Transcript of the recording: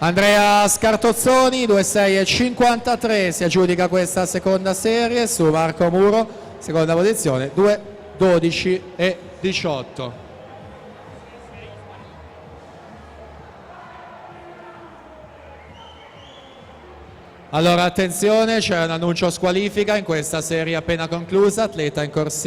Andrea Scartozzoni 2,6,53 si aggiudica questa seconda serie su Marco Muro, seconda posizione 2,12,18. Allora attenzione, c'è un annuncio squalifica in questa serie appena conclusa, atleta in corsia